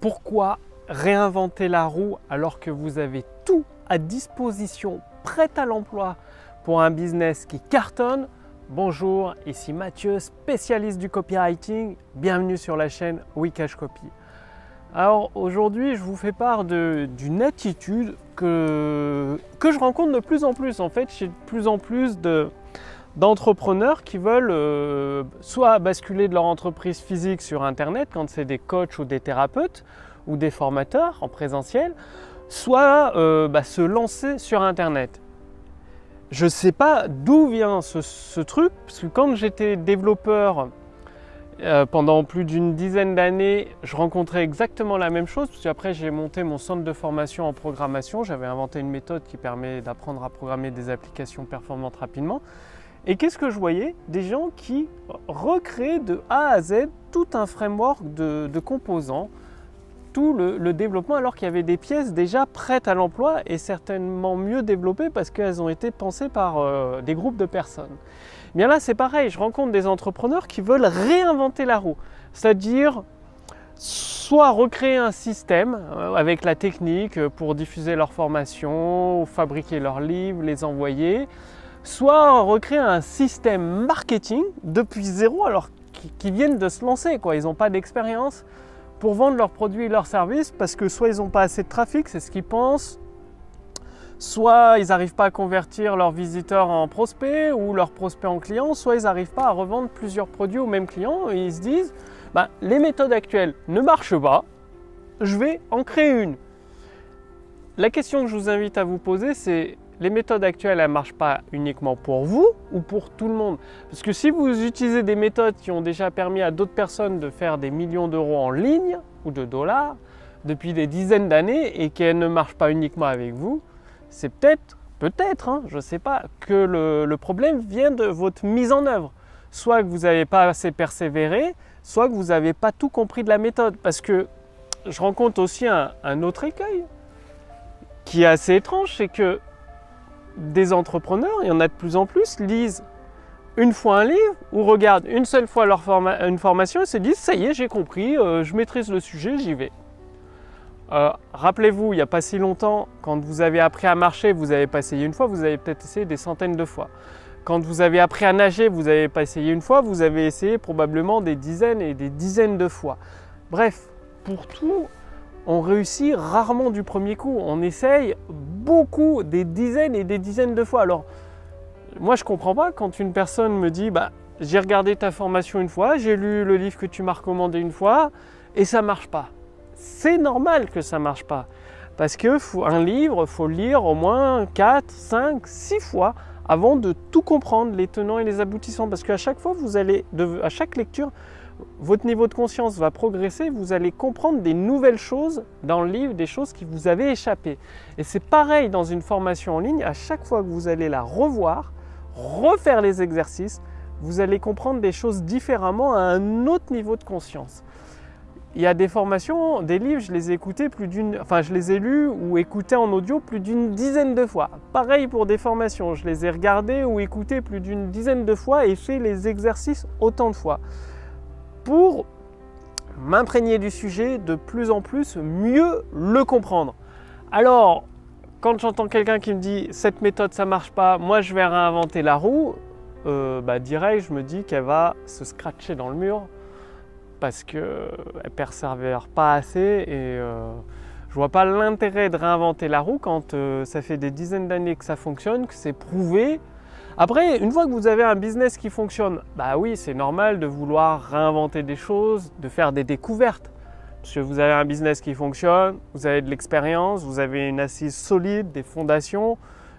Pourquoi réinventer la roue alors que vous avez tout à disposition, prêt à l'emploi pour un business qui cartonne? Bonjour, ici Mathieu, spécialiste du copywriting. Bienvenue sur la chaîne Wikash Copy. Alors aujourd'hui, je vous fais part d'une attitude que je rencontre de plus en plus. En fait, chez de plus en plus d'entrepreneurs qui veulent soit basculer de leur entreprise physique sur Internet quand c'est des coachs ou des thérapeutes ou des formateurs en présentiel, soit se lancer sur Internet. Je ne sais pas d'où vient ce truc, parce que quand j'étais développeur pendant plus d'une dizaine d'années, je rencontrais exactement la même chose, parce qu'après j'ai monté mon centre de formation en programmation, j'avais inventé une méthode qui permet d'apprendre à programmer des applications performantes rapidement. Et qu'est-ce que je voyais? Des gens qui recréaient de A à Z tout un framework de composants, tout le développement, alors qu'il y avait des pièces déjà prêtes à l'emploi et certainement mieux développées parce qu'elles ont été pensées par des groupes de personnes. Bien là, c'est pareil, je rencontre des entrepreneurs qui veulent réinventer la roue, c'est-à-dire soit recréer un système avec la technique pour diffuser leurs formations, fabriquer leurs livres, les envoyer, soit recréer un système marketing depuis zéro alors qu'ils viennent de se lancer, quoi. Ils n'ont pas d'expérience pour vendre leurs produits et leurs services parce que soit ils n'ont pas assez de trafic, c'est ce qu'ils pensent, soit ils n'arrivent pas à convertir leurs visiteurs en prospects ou leurs prospects en clients, soit ils n'arrivent pas à revendre plusieurs produits au même client et ils se disent les méthodes actuelles ne marchent pas, je vais en créer une. La question que je vous invite à vous poser, c'est: les méthodes actuelles, elles ne marchent pas uniquement pour vous ou pour tout le monde? Parce que si vous utilisez des méthodes qui ont déjà permis à d'autres personnes de faire des millions d'euros en ligne ou de dollars depuis des dizaines d'années et qu'elles ne marchent pas uniquement avec vous, c'est peut-être, je ne sais pas, que le problème vient de votre mise en œuvre. Soit que vous n'avez pas assez persévéré, soit que vous n'avez pas tout compris de la méthode. Parce que je rencontre aussi un autre écueil qui est assez étrange, c'est que des entrepreneurs, il y en a de plus en plus, lisent une fois un livre ou regardent une seule fois une formation et se disent: ça y est, j'ai compris, je maîtrise le sujet, j'y vais. Rappelez-vous, il n'y a pas si longtemps, quand vous avez appris à marcher, vous n'avez pas essayé une fois, vous avez peut-être essayé des centaines de fois. Quand vous avez appris à nager, vous n'avez pas essayé une fois, vous avez essayé probablement des dizaines et des dizaines de fois. Bref, pour tout, on réussit rarement du premier coup. On essaye beaucoup, des dizaines et des dizaines de fois. Alors, moi, je ne comprends pas quand une personne me dit: j'ai regardé ta formation une fois, j'ai lu le livre que tu m'as recommandé une fois et ça ne marche pas. C'est normal que ça ne marche pas. Parce qu'un livre, il faut le lire au moins 4, 5, 6 fois avant de tout comprendre, les tenants et les aboutissants. Parce qu'à chaque fois, à chaque lecture, votre niveau de conscience va progresser, vous allez comprendre des nouvelles choses dans le livre, des choses qui vous avaient échappé. Et c'est pareil dans une formation en ligne, à chaque fois que vous allez la revoir, refaire les exercices, vous allez comprendre des choses différemment à un autre niveau de conscience. Il y a des formations, des livres, je les ai lus ou écoutés en audio plus d'une dizaine de fois. Pareil pour des formations, je les ai regardés ou écoutés plus d'une dizaine de fois et fait les exercices autant de fois, pour m'imprégner du sujet, de plus en plus mieux le comprendre. Alors, quand j'entends quelqu'un qui me dit: cette méthode ça marche pas, moi je vais réinventer la roue, direct je me dis qu'elle va se scratcher dans le mur parce qu'elle ne persévère pas assez et je vois pas l'intérêt de réinventer la roue quand ça fait des dizaines d'années que ça fonctionne, que c'est prouvé. Après, une fois que vous avez un business qui fonctionne, oui, c'est normal de vouloir réinventer des choses, de faire des découvertes. Parce que vous avez un business qui fonctionne, vous avez de l'expérience, vous avez une assise solide, des fondations,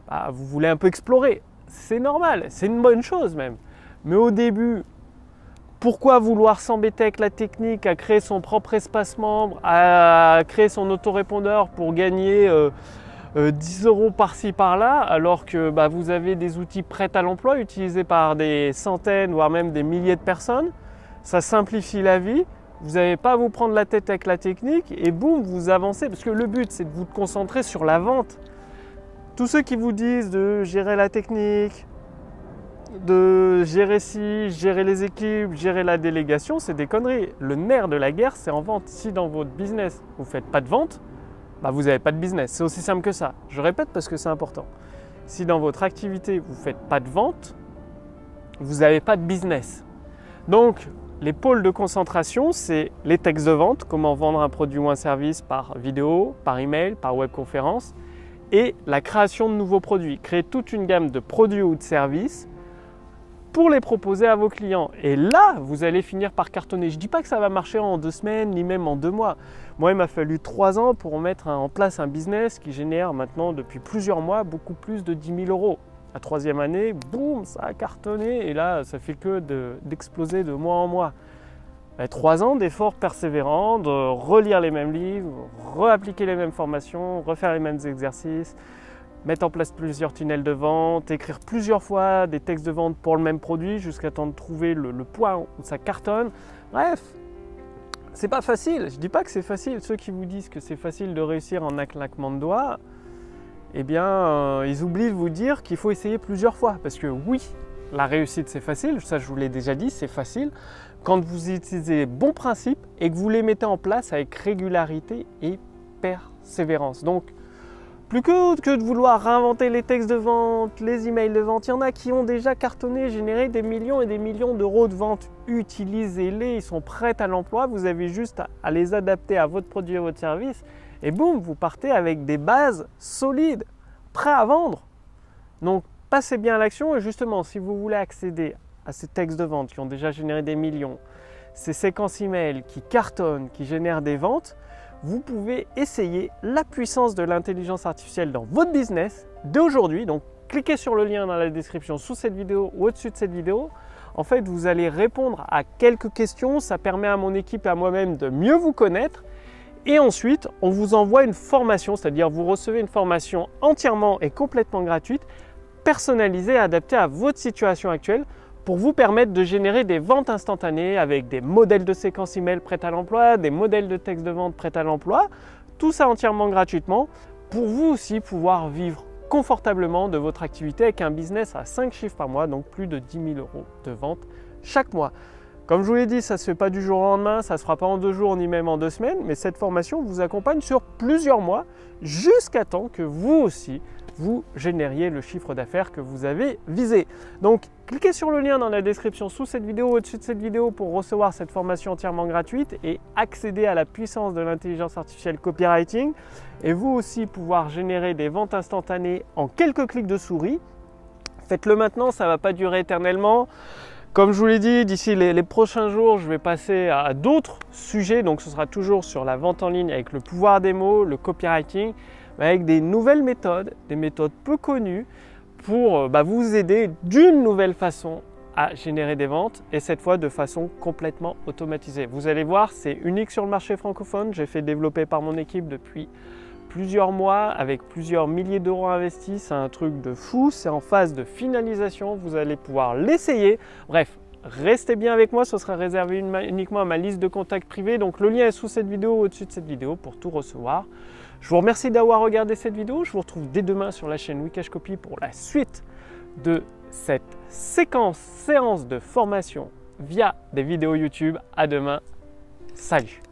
vous voulez un peu explorer. C'est normal, c'est une bonne chose même. Mais au début, pourquoi vouloir s'embêter avec la technique, à créer son propre espace membre, à créer son autorépondeur pour gagner 10 € par-ci par-là, alors que vous avez des outils prêts à l'emploi utilisés par des centaines voire même des milliers de personnes? Ça simplifie la vie, vous n'avez pas à vous prendre la tête avec la technique et boum, vous avancez, parce que le but c'est de vous concentrer sur la vente. Tous ceux qui vous disent de gérer la technique, de gérer ci, gérer les équipes, gérer la délégation, c'est des conneries. Le nerf de la guerre, c'est en vente. Si dans votre business, vous ne faites pas de vente, bah vous n'avez pas de business. C'est aussi simple que ça. Je répète parce que c'est important. Si dans votre activité, vous ne faites pas de vente, vous n'avez pas de business. Donc, les pôles de concentration, c'est les textes de vente, comment vendre un produit ou un service par vidéo, par email, par webconférence, et la création de nouveaux produits. Créer toute une gamme de produits ou de services pour les proposer à vos clients. Et là, vous allez finir par cartonner. Je ne dis pas que ça va marcher en 2 semaines, ni même en 2 mois. Moi, il m'a fallu 3 ans pour mettre en place un business qui génère maintenant, depuis plusieurs mois, beaucoup plus de 10 000 euros. La 3e année, boum, ça a cartonné. Et là, ça fait que d'exploser de mois en mois. 3 ans d'efforts persévérants, de relire les mêmes livres, réappliquer les mêmes formations, refaire les mêmes exercices, mettre en place plusieurs tunnels de vente, écrire plusieurs fois des textes de vente pour le même produit jusqu'à temps de trouver le point où ça cartonne. Bref, c'est pas facile. Je dis pas que c'est facile. Ceux qui vous disent que c'est facile de réussir en un claquement de doigts, eh bien, ils oublient de vous dire qu'il faut essayer plusieurs fois. Parce que oui, la réussite c'est facile, ça je vous l'ai déjà dit, c'est facile quand vous utilisez les bons principes et que vous les mettez en place avec régularité et persévérance. Donc, plus que de vouloir réinventer les textes de vente, les emails de vente, il y en a qui ont déjà cartonné, généré des millions et des millions d'euros de vente. Utilisez-les, ils sont prêts à l'emploi, vous avez juste à les adapter à votre produit et votre service et boum, vous partez avec des bases solides, prêts à vendre. Donc, passez bien à l'action et justement, si vous voulez accéder à ces textes de vente qui ont déjà généré des millions, ces séquences email qui cartonnent, qui génèrent des ventes, vous pouvez essayer la puissance de l'intelligence artificielle dans votre business dès aujourd'hui. Donc, cliquez sur le lien dans la description sous cette vidéo ou au-dessus de cette vidéo. En fait, vous allez répondre à quelques questions. Ça permet à mon équipe et à moi-même de mieux vous connaître. Et ensuite, on vous envoie une formation, c'est-à-dire vous recevez une formation entièrement et complètement gratuite, personnalisée et adaptée à votre situation actuelle pour vous permettre de générer des ventes instantanées avec des modèles de séquences email prêts à l'emploi, des modèles de texte de vente prêts à l'emploi, tout ça entièrement gratuitement pour vous aussi pouvoir vivre confortablement de votre activité avec un business à 5 chiffres par mois, donc plus de 10 000 euros de vente chaque mois. Comme je vous l'ai dit, ça ne se fait pas du jour au lendemain, ça ne se fera pas en 2 jours ni même en 2 semaines, mais cette formation vous accompagne sur plusieurs mois jusqu'à temps que vous aussi, vous génériez le chiffre d'affaires que vous avez visé. Donc, cliquez sur le lien dans la description sous cette vidéo, au-dessus de cette vidéo pour recevoir cette formation entièrement gratuite et accéder à la puissance de l'intelligence artificielle copywriting et vous aussi pouvoir générer des ventes instantanées en quelques clics de souris. Faites-le maintenant, ça ne va pas durer éternellement. Comme je vous l'ai dit, d'ici les prochains jours, je vais passer à d'autres sujets. Donc, ce sera toujours sur la vente en ligne avec le pouvoir des mots, le copywriting, mais avec des nouvelles méthodes, des méthodes peu connues pour vous aider d'une nouvelle façon à générer des ventes et cette fois de façon complètement automatisée. Vous allez voir, c'est unique sur le marché francophone. J'ai fait développer par mon équipe depuis plusieurs mois avec plusieurs milliers d'euros investis. C'est un truc de fou, c'est en phase de finalisation. Vous allez pouvoir l'essayer. Bref, restez bien avec moi, ce sera réservé uniquement à ma liste de contacts privés. Donc le lien est sous cette vidéo ou au-dessus de cette vidéo pour tout recevoir. Je vous remercie d'avoir regardé cette vidéo. Je vous retrouve dès demain sur la chaîne Wikash Copy pour la suite de cette séance de formation via des vidéos YouTube. À demain. Salut!